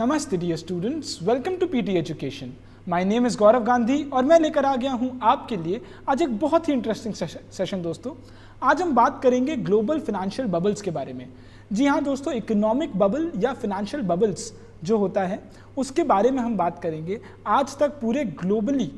नमस्ते dear students, welcome to PT education. My name is Gaurav Gandhi और मैं लेकर आ गया हूं आपके लिए आज एक बहुत ही इंटरेस्टिंग सेशन। दोस्तों, आज हम बात करेंगे ग्लोबल फाइनेंशियल बबल्स के बारे में। जी हाँ दोस्तों, इकोनॉमिक बबल या फाइनेंशियल बबल्स जो होता है उसके बारे में हम बात करेंगे। आज तक पूरे ग्लोबली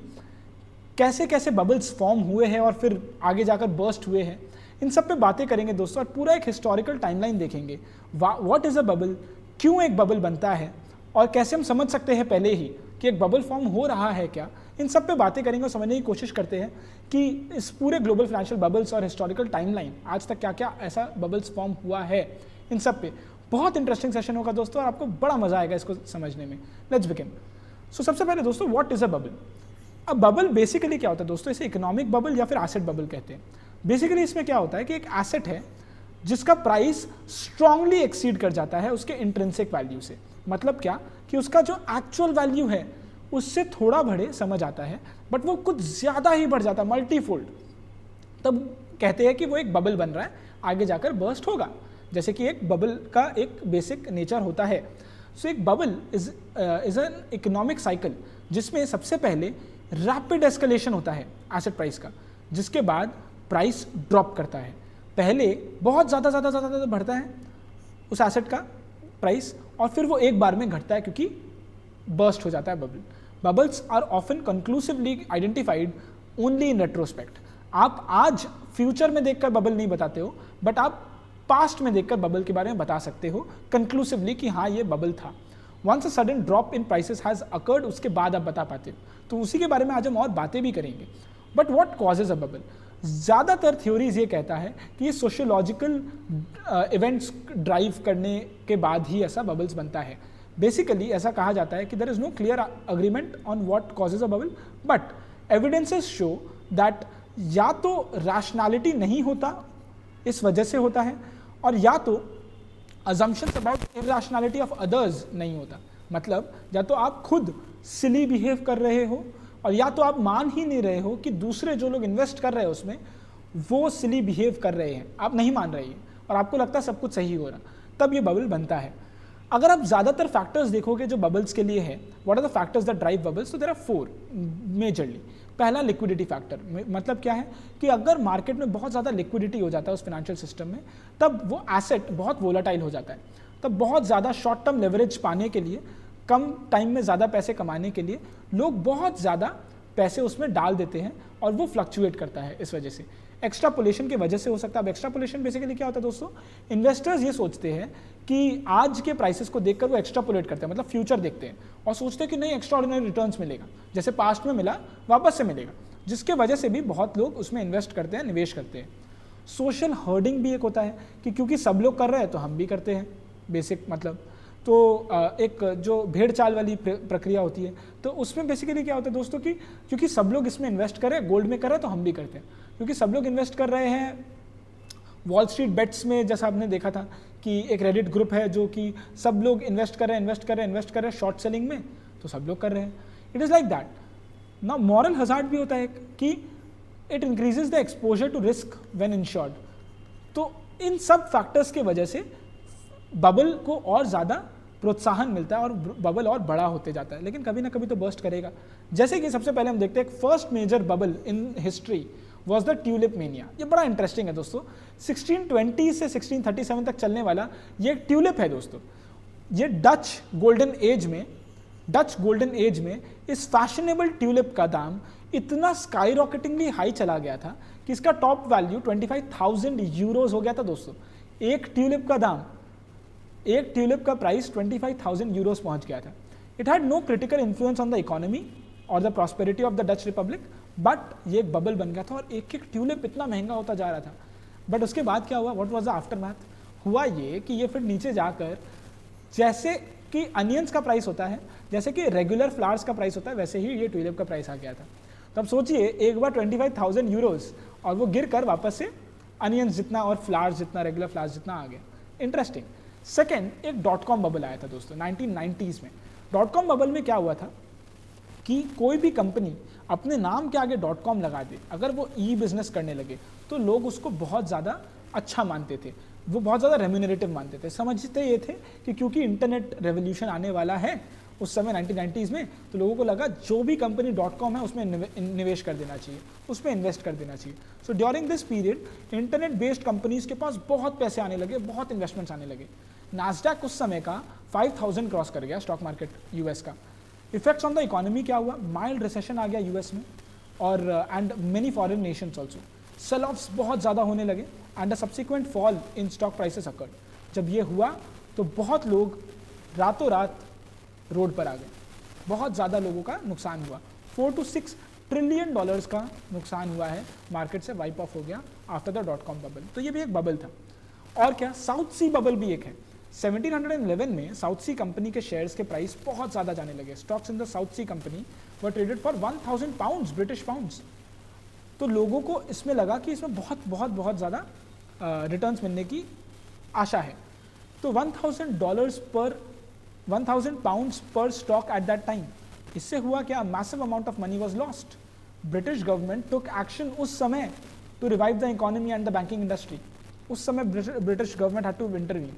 कैसे कैसे बबल्स फॉर्म हुए हैं और फिर आगे जाकर बर्स्ट हुए हैं, इन सब पे बातें करेंगे दोस्तों। और पूरा एक हिस्टोरिकल टाइमलाइन देखेंगे। व्हाट इज़ अ बबल, क्यों एक बबल बनता है और कैसे हम समझ सकते हैं पहले ही कि एक बबल फॉर्म हो रहा है क्या, इन सब पे बातें करेंगे और समझने की कोशिश करते हैं कि इस पूरे ग्लोबल फाइनेंशियल बबल्स और हिस्टोरिकल टाइमलाइन आज तक क्या क्या ऐसा बबल्स फॉर्म हुआ है। इन सब पे बहुत इंटरेस्टिंग सेशन होगा दोस्तों और आपको बड़ा मजा आएगा इसको समझने में। Let's begin. सो सबसे पहले दोस्तों, व्हाट इज़ अ बबल। अब बबल बेसिकली क्या होता है दोस्तों, इसे इकोनॉमिक बबल या फिर एसेट बबल कहते हैं। बेसिकली इसमें क्या होता है कि एक एसेट है जिसका प्राइस स्ट्रांगली एक्सीड कर जाता है उसके इंट्रिंसिक वैल्यू से। मतलब क्या कि उसका जो एक्चुअल वैल्यू है उससे थोड़ा बढ़े समझ आता है, बट वो कुछ ज़्यादा ही बढ़ जाता है, मल्टीफोल्ड। तब कहते हैं कि वो एक बबल बन रहा है, आगे जाकर बर्स्ट होगा। जैसे कि एक बबल का एक बेसिक नेचर होता है। सो एक bubble is an economic cycle जिसमें सबसे पहले रैपिड एस्केलेशन होता है एसेट प्राइस का, जिसके बाद प्राइस ड्रॉप करता है। पहले बहुत ज़्यादा बढ़ता है उस एसेट का प्राइस और फिर वो एक बार में घटता है क्योंकि बर्स्ट हो जाता है bubble. Bubbles are often conclusively identified only in retrospect. आप आज फ्यूचर में देखकर बबल नहीं बताते हो, बट आप पास्ट में देखकर बबल के बारे में बता सकते हो कंक्लूसिवली कि हाँ ये बबल था। Once a sudden drop in prices has occurred, उसके बाद आप बता पाते हो। तो उसी के बारे में आज हम और बातें भी करेंगे। But what causes a bubble. ज़्यादातर थ्योरीज ये कहता है कि ये सोशियोलॉजिकल इवेंट्स ड्राइव करने के बाद ही ऐसा बबल्स बनता है। बेसिकली ऐसा कहा जाता है कि there is no clear agreement on what causes a bubble, but evidences show that या तो रैशनैलिटी नहीं होता, इस वजह से होता है, और या तो assumptions about irrationality of others नहीं होता। मतलब या तो आप खुद सिली बिहेव कर रहे हो और या तो आप मान ही नहीं रहे हो कि दूसरे जो लोग इन्वेस्ट कर रहे हैं उसमें वो सिली बिहेव कर रहे हैं, आप नहीं मान रहे हैं और आपको लगता है सब कुछ सही हो रहा, तब ये बबल बनता है। अगर आप ज़्यादातर फैक्टर्स देखोगे जो बबल्स के लिए है, what are the factors that drive bubbles, तो देयर आर 4 मेजरली। पहला लिक्विडिटी फैक्टर। मतलब क्या है कि अगर मार्केट में बहुत ज़्यादा लिक्विडिटी हो जाता है उस फाइनेंशियल सिस्टम में, तब वो एसेट बहुत वोलाटाइल हो जाता है। तब बहुत ज़्यादा शॉर्ट टर्म लेवरेज पाने के लिए, कम टाइम में ज़्यादा पैसे कमाने के लिए लोग बहुत ज़्यादा पैसे उसमें डाल देते हैं और वो फ्लक्चुएट करता है। इस वजह से एक्स्ट्रापोलेशन की वजह से हो सकता है। अब एक्स्ट्रापोलेशन बेसिकली क्या होता है दोस्तों, इन्वेस्टर्स ये सोचते हैं कि आज के प्राइसेस को देखकर वो एक्स्ट्रापोलेट करते हैं, मतलब फ्यूचर देखते हैं और सोचते हैं कि नहीं एक्स्ट्राऑर्डिनरी रिटर्न्स मिलेगा, जैसे पास्ट में मिला वापस से मिलेगा, जिसके वजह से भी बहुत लोग उसमें इन्वेस्ट करते हैं, निवेश करते हैं। सोशल हर्डिंग भी एक होता है कि क्योंकि सब लोग कर रहे हैं तो हम भी करते हैं, बेसिक मतलब। तो एक जो भेड़ चाल वाली प्रक्रिया होती है, तो उसमें बेसिकली क्या होता है दोस्तों कि क्योंकि सब लोग इसमें इन्वेस्ट कर रहे हैं, गोल्ड में कर रहे हैं तो हम भी करते हैं। क्योंकि सब लोग इन्वेस्ट कर रहे हैं वॉल स्ट्रीट बेट्स में, जैसा आपने देखा था कि एक रेडिट ग्रुप है जो कि सब लोग इन्वेस्ट कर रहे हैं शॉर्ट सेलिंग में, तो सब लोग कर रहे हैं। इट इज़ लाइक दैट ना। मॉरल हजार्ड भी होता है कि it increases the exposure to risk when insured. तो इन सब फैक्टर्स के वजह से बबल को और ज़्यादा प्रोत्साहन मिलता है और बबल और बड़ा होते जाता है, लेकिन कभी ना कभी तो बर्स्ट करेगा। जैसे कि सबसे पहले हम देखते हैं first major bubble in history was the tulip mania. ये बड़ा इंटरेस्टिंग है दोस्तों। 1620 से 1637 तक चलने वाला ये ट्यूलिप है दोस्तों। ये डच गोल्डन एज में इस फैशनेबल ट्यूलिप का दाम इतना स्काई रॉकेटिंगली हाई चला गया था कि इसका टॉप वैल्यू 25,000 यूरोज हो गया था दोस्तों। एक ट्यूलिप का प्राइस 25,000 यूरोज पहुंच गया था। It had no critical influence on the economy और the prosperity of the Dutch Republic, but ये एक बबल बन गया था और एक एक ट्यूलिप इतना महंगा होता जा रहा था। बट उसके बाद क्या हुआ, what was the after math. हुआ ये कि ये फिर नीचे जाकर, जैसे कि अनियंस का प्राइस होता है, जैसे कि रेगुलर फ्लावर्स का प्राइस होता है, वैसे ही ये ट्यूलिप का प्राइस आ गया था। तो अब सोचिए एक बार 25,000 यूरोज और वो गिर कर वापस से अनियंस जितना और फ्लावर्स जितना, रेगुलर फ्लावर्स जितना आ गया। इंटरेस्टिंग। सेकेंड, एक .com बबल आया था दोस्तों 1990s में। .com बबल में क्या हुआ था कि कोई भी कंपनी अपने नाम के आगे .com लगा दे, अगर वो ई बिजनेस करने लगे तो लोग उसको बहुत ज़्यादा अच्छा मानते थे। वो बहुत ज़्यादा रेम्यूनरेटिव मानते थे। समझते ये थे कि क्योंकि इंटरनेट रेवोल्यूशन आने वाला है उस समय 1990s में, तो लोगों को लगा जो भी कंपनी .com है उसमें निवेश कर देना चाहिए, उसमें इन्वेस्ट कर देना चाहिए। So during this period internet based companies के पास बहुत पैसे आने लगे, बहुत इन्वेस्टमेंट्स आने लगे। नास्डैक उस समय का 5000 क्रॉस कर गया स्टॉक मार्केट यूएस का। इफेक्ट्स ऑन द इकोनॉमी क्या हुआ? माइल्ड रिसेशन आ गया यूएस में और and many foreign nations also. Sell offs बहुत ज़्यादा होने लगे and a subsequent fall in stock prices occurred. जब ये हुआ तो बहुत लोग रातों रात रोड पर आ गए, बहुत ज़्यादा लोगों का नुकसान हुआ। 4 to 6 ट्रिलियन डॉलर्स का नुकसान हुआ है, मार्केट से वाइप ऑफ हो गया आफ्टर द .com बबल। तो ये भी एक बबल था। और क्या, साउथ सी बबल भी एक है। 1711 में साउथ सी कंपनी के शेयर्स के प्राइस बहुत ज़्यादा जाने लगे। Stocks in the South Sea company were traded for 1000 pounds, British pounds. तो लोगों को इसमें लगा कि इसमें बहुत बहुत बहुत ज़्यादा रिटर्न्स मिलने की आशा है। तो $1000 पाउंड्स पर स्टॉक एट दैट टाइम। इससे हुआ क्या? Massive amount of money was lost. British government took action उस समय to revive the economy and the banking industry. उस समय British government had to intervene.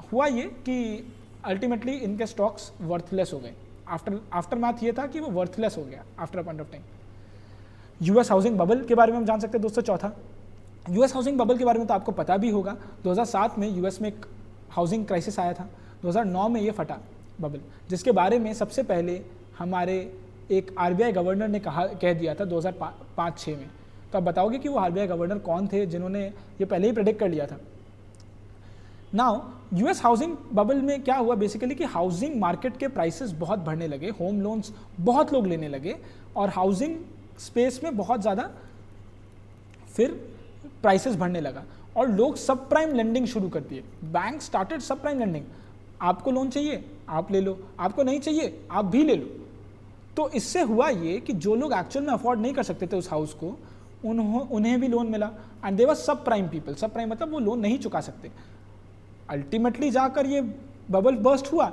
हुआ ये कि अल्टीमेटली इनके स्टॉक्स वर्थलेस हो गए। आफ्टर मैथ ये था कि वो वर्थलेस हो गया after a point of time. US housing bubble के बारे में हम जान सकते हैं दोस्तों। चौथा, यूएस हाउसिंग बबल के बारे में तो आपको पता भी होगा। 2007 में यूएस में एक हाउसिंग क्राइसिस आया था। 2009 में ये फटा बबल, जिसके बारे में सबसे पहले हमारे एक आरबीआई गवर्नर ने कह दिया था 2005-06 में। तो आप बताओगे कि वो आरबीआई गवर्नर कौन थे जिन्होंने ये पहले ही प्रेडिक्ट कर लिया था? नाउ यूएस हाउसिंग बबल में क्या हुआ बेसिकली कि हाउसिंग मार्केट के प्राइसेस बहुत बढ़ने लगे, होम लोन्स बहुत लोग लेने लगे और हाउसिंग स्पेस में बहुत ज़्यादा फिर प्राइसेस बढ़ने लगा और लोग सब प्राइम लेंडिंग शुरू कर दिए। बैंक स्टार्टेड सब प्राइम लेंडिंग। आपको लोन चाहिए आप ले लो, आपको नहीं चाहिए आप भी ले लो। तो इससे हुआ ये कि जो लोग एक्चुअल में अफोर्ड नहीं कर सकते थे उस हाउस को, उन्हें भी लोन मिला एंड दे वर सब प्राइम पीपल। सब प्राइम मतलब वो लोन नहीं चुका सकते। अल्टीमेटली जाकर ये बबल बर्स्ट हुआ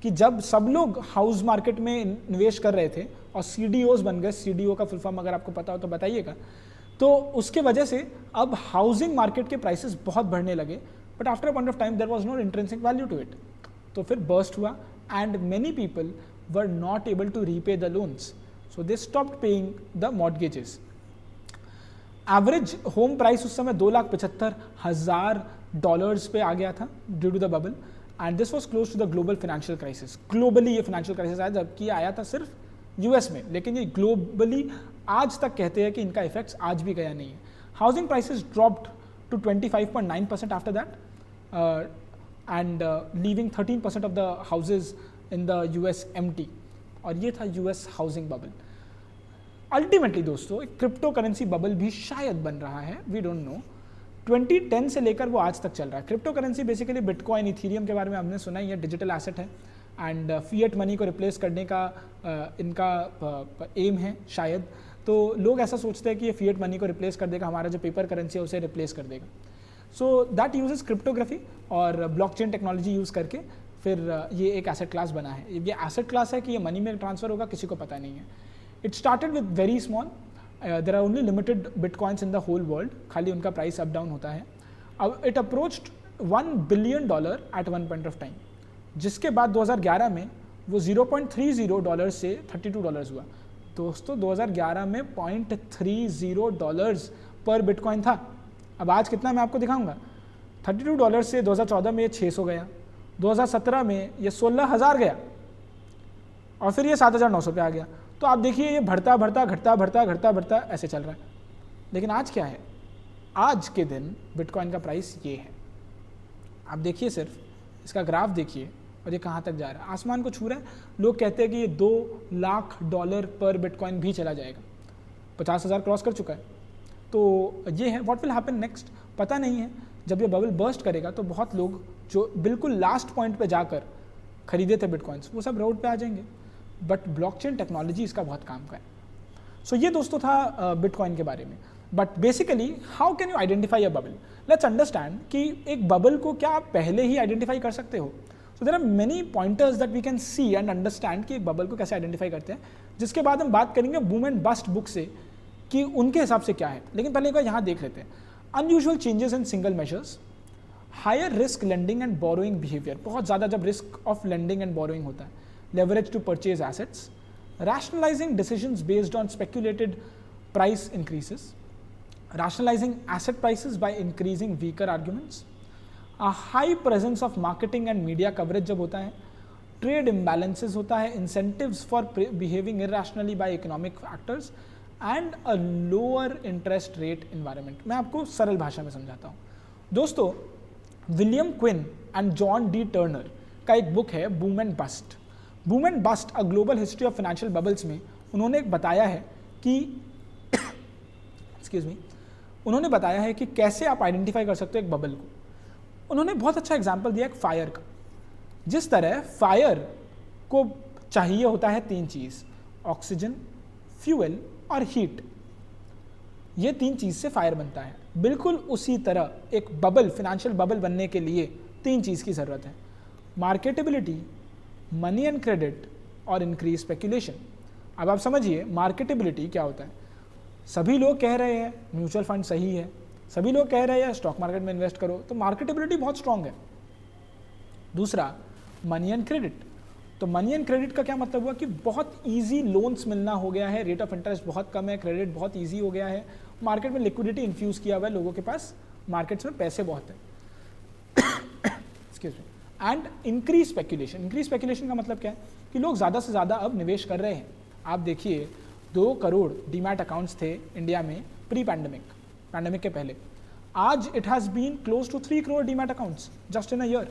कि जब सब लोग हाउस मार्केट में निवेश कर रहे थे और सीडीओज बन गए। सीडीओ का फुल फॉर्म अगर आपको पता हो तो बताइएगा। तो उसके वजह से अब हाउसिंग मार्केट के प्राइसेस बहुत बढ़ने लगे, but after a point of time there was no intrinsic value to it. तो फिर बर्स्ट हुआ and many people were not able to repay the loans, so they stopped paying the mortgages. Average home price उस समय $2,75,000 पे आ गया था due to the bubble and this was close to the global financial crisis. Globally ये financial crisis आया, जबकि आया था सिर्फ यूएस में, लेकिन ये ग्लोबली आज तक कहते हैं कि इनका इफेक्ट्स आज भी गया नहीं है। Housing prices dropped to 25.9% after that and leaving 13% of the houses in the US empty. और ये था यूएस हाउसिंग बबल। अल्टीमेटली दोस्तों एक क्रिप्टो करेंसी बबल भी शायद बन रहा है, वी डोंट नो। 2010 से लेकर वो आज तक चल रहा है। Crypto currency basically bitcoin, Ethereum के बारे में हमने सुना ही है, डिजिटल एसेट है एंड फिएट मनी को रिप्लेस करने का इनका एम है शायद। तो लोग ऐसा सोचते हैं कि ये फिएट मनी को रिप्लेस कर देगा, हमारा जो पेपर करेंसी है उसे रिप्लेस कर देगा। सो दैट यूजेस क्रिप्टोग्राफी और ब्लॉकचेन टेक्नोलॉजी यूज़ करके फिर ये एक एसेट क्लास बना है। ये एसेट क्लास है कि ये मनी में ट्रांसफर होगा किसी को पता नहीं है। It started with very small, there are only limited bitcoins in the whole world, खाली उनका प्राइस अप डाउन होता है। अब it approached $1 billion at one point of time, जिसके बाद 2011 में वो $0.30 से $32 हुआ। दोस्तों 2011 में $0.30 पर बिटकॉइन था। अब आज कितना मैं आपको दिखाऊंगा। $32 से 2014 में ये 600 गया, 2017 में ये 16,000 गया और फिर ये 7,900 पे आ गया। तो आप देखिए ये बढ़ता बढ़ता घटता बढ़ता घटता बढ़ता ऐसे चल रहा है। लेकिन आज क्या है? आज के दिन बिटकॉइन का प्राइस ये है। आप देखिए, सिर्फ इसका ग्राफ देखिए और ये कहाँ तक जा रहा है, आसमान को छू रहा है। लोग कहते हैं कि ये $2 लाख पर बिटकॉइन भी चला जाएगा, 50,000 क्रॉस कर चुका है। तो ये है व्हाट विल हैपन नेक्स्ट, पता नहीं है। जब ये बबल बर्स्ट करेगा तो बहुत लोग जो बिल्कुल लास्ट पॉइंट पे जाकर खरीदे थे बिटकॉइंस, वो सब रोड पे आ जाएंगे। बट ब्लॉकचेन टेक्नोलॉजी इसका बहुत काम का है। सो ये दोस्तों था बिटकॉइन के बारे में। But basically how can you identify a bubble? Let's understand कि एक बबल को क्या आप पहले ही आइडेंटिफाई कर सकते हो? So there are many pointers that we can see and understand कि एक बबल को कैसे आइडेंटिफाई करते हैं, जिसके बाद हम बात करेंगे बूम एंड बस्ट बुक से कि उनके हिसाब से क्या है। लेकिन पहले एक बार यहाँ देख लेते हैं। Unusual changes in single measures, higher risk lending and borrowing behaviour, बहुत ज़्यादा जब risk of lending and borrowing होता है. Leverage to purchase assets. Rationalising decisions based on speculated price increases. Rationalizing asset prices by increasing weaker arguments. A high presence of marketing and media coverage जब होता है. Trade imbalances होता है. Incentives for behaving irrationally by economic factors and a lower interest rate environment. मैं आपको सरल भाषा में समझाता हूँ. दोस्तों, William Quinn and John D Turner का एक बुक है boom and bust. Boom and bust a global history of financial bubbles में उन्होंने एक बताया है कि एक्सक्यूज मी, उन्होंने बताया है कि कैसे आप आइडेंटिफाई कर सकते हो एक बबल को. उन्होंने बहुत अच्छा एग्जांपल दिया एक फायर का. जिस तरह फायर को चाहिए होता है 3 चीज़, ऑक्सीजन, फ्यूल और हीट. ये 3 चीज़ से फायर बनता है. बिल्कुल उसी तरह एक बबल, फाइनेंशियल बबल बनने के लिए 3 चीज़ की ज़रूरत है, मार्केटेबिलिटी, मनी एंड क्रेडिट और इंक्रीज स्पेक्यूलेशन. अब आप समझिए मार्केटेबिलिटी क्या होता है. सभी लोग कह रहे हैं म्यूचुअल फंड सही है, सभी लोग कह रहे हैं स्टॉक मार्केट में इन्वेस्ट करो, तो मार्केटेबिलिटी बहुत स्ट्रांग है. दूसरा, मनी एंड क्रेडिट. तो मनी एंड क्रेडिट का क्या मतलब हुआ कि बहुत इजी लोन्स मिलना हो गया है, रेट ऑफ इंटरेस्ट बहुत कम है, क्रेडिट बहुत इजी हो गया है, मार्केट में लिक्विडिटी इन्फ्यूज़ किया हुआ है, लोगों के पास मार्केट्स में पैसे बहुत है. Excuse me. And increase speculation. Increase speculation का मतलब क्या है कि लोग ज़्यादा से ज़्यादा अब निवेश कर रहे हैं. आप देखिए 2 करोड़ डीमैट अकाउंट्स थे इंडिया में प्री पैंडेमिक के पहले. आज it has been close to 3 crore demat accounts just in a year.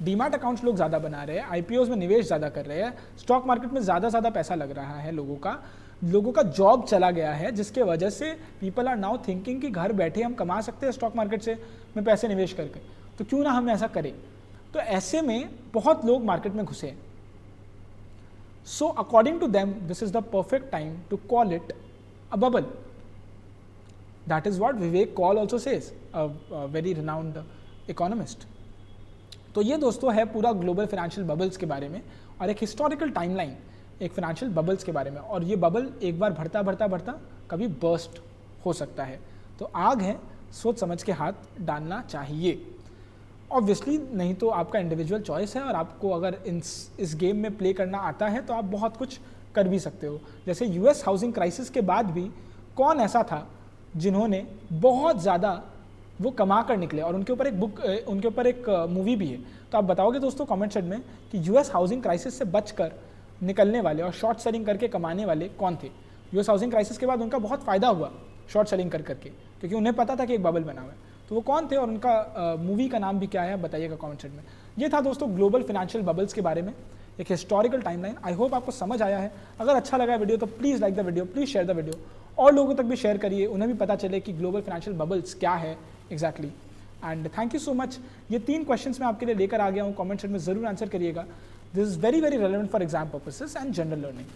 Demat accounts लोग ज़्यादा बना रहे हैं, आईपीओज में निवेश ज़्यादा कर रहे हैं, स्टॉक मार्केट में ज़्यादा पैसा लग रहा है, लोगों का जॉब चला गया है, जिसके वजह से पीपल आर नाउ थिंकिंग कि घर बैठे हम कमा सकते हैं स्टॉक मार्केट से में पैसे निवेश करके, तो क्यों ना हम ऐसा करें. तो ऐसे में बहुत लोग मार्केट में घुसे. So according to them, this is the perfect time to call it a bubble. That is what Vivek Kaul also says, a very renowned economist. तो ये दोस्तों है पूरा ग्लोबल फाइनेंशियल बबल्स के बारे में और एक हिस्टोरिकल टाइमलाइन एक फाइनेंशियल बबल्स के बारे में. और ये बबल एक बार बढ़ता कभी बर्स्ट हो सकता है. तो आग है, सोच समझ के हाथ डालना चाहिए. ऑब्वियसली नहीं तो आपका इंडिविजुअल चॉइस है, और आपको अगर इस गेम में प्ले करना आता है तो आप बहुत कुछ कर भी सकते हो. जैसे यूएस हाउसिंग क्राइसिस के बाद भी कौन ऐसा था जिन्होंने बहुत ज़्यादा वो कमा कर निकले, और उनके ऊपर एक मूवी भी है. तो आप बताओगे दोस्तों कमेंट सेक्शन में कि यूएस हाउसिंग क्राइसिस से बचकर निकलने वाले और शॉर्ट सेलिंग करके कमाने वाले कौन थे. यूएस हाउसिंग क्राइसिस के बाद उनका बहुत फ़ायदा हुआ शॉर्ट सेलिंग करके, क्योंकि उन्हें पता था कि एक बबल बना हुआ है. तो वो कौन थे और उनका मूवी का नाम भी क्या है बताइएगा कमेंट सेक्शन में. ये था दोस्तों ग्लोबल फाइनेंशियल बबल्स के बारे में एक हिस्टोरिकल टाइमलाइन. आई होप आपको समझ आया है. अगर अच्छा लगा वीडियो तो please like the video, please share the video, और लोगों तक भी शेयर करिए, उन्हें भी पता चले कि ग्लोबल फाइनेंशियल बबल्स क्या है exactly. And thank you so much. ये 3 क्वेश्चंस मैं आपके लिए लेकर आ गया हूँ, कमेंट सेक्शन में ज़रूर आंसर करिएगा. This is very relevant for exam purposes and general learning.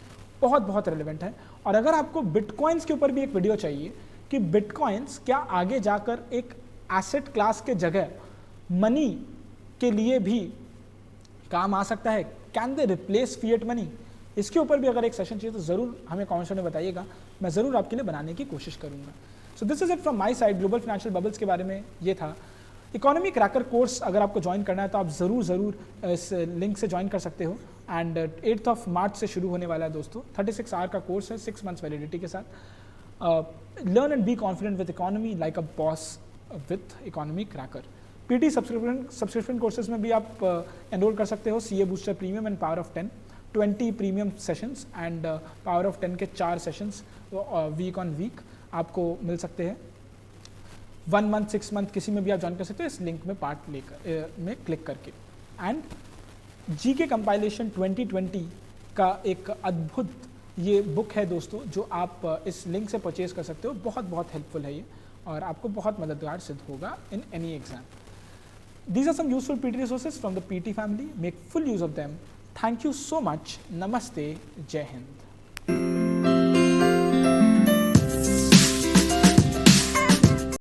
बहुत रेलेवेंट है. और अगर आपको बिटकॉइंस के ऊपर भी एक वीडियो चाहिए कि बिटकॉइंस क्या आगे जाकर एक एसेट क्लास के जगह मनी के लिए भी काम आ सकता है, can they replace fiat money, इसके ऊपर भी अगर एक सेशन चाहिए तो ज़रूर हमें कमेंट में बताइएगा, मैं ज़रूर आपके लिए बनाने की कोशिश करूँगा. So this is it from my side. Global financial bubbles के बारे में ये था. इकोनॉमी क्रैकर कोर्स अगर आपको ज्वाइन करना है तो आप ज़रूर इस लिंक से ज्वाइन कर सकते हो. एंड 8 मार्च से शुरू होने वाला है दोस्तों. 36 आवर का कोर्स है 6 मंथ्स वैलिडिटी के साथ. Learn and be confident with economy like a boss with economy cracker. PT subscription courses में भी आप एनरोल कर सकते हो. CA booster premium and power of 10, 20 premium sessions and power of 10 के 4 सेशंस वीक ऑन वीक आपको मिल सकते हैं. 1 मंथ 6 मंथ किसी में भी आप ज्वाइन कर सकते हो इस लिंक में पार्ट लेकर में क्लिक करके. एंड जीके कंपाइलेशन 2020 का एक अद्भुत ये बुक है दोस्तों जो आप इस लिंक से परचेज कर सकते हो. बहुत हेल्पफुल है ये और आपको बहुत मददगार सिद्ध होगा in any exam. These are some useful PT resources from the PT family. Make full use of them. Thank you so much. Namaste. Jai Hind.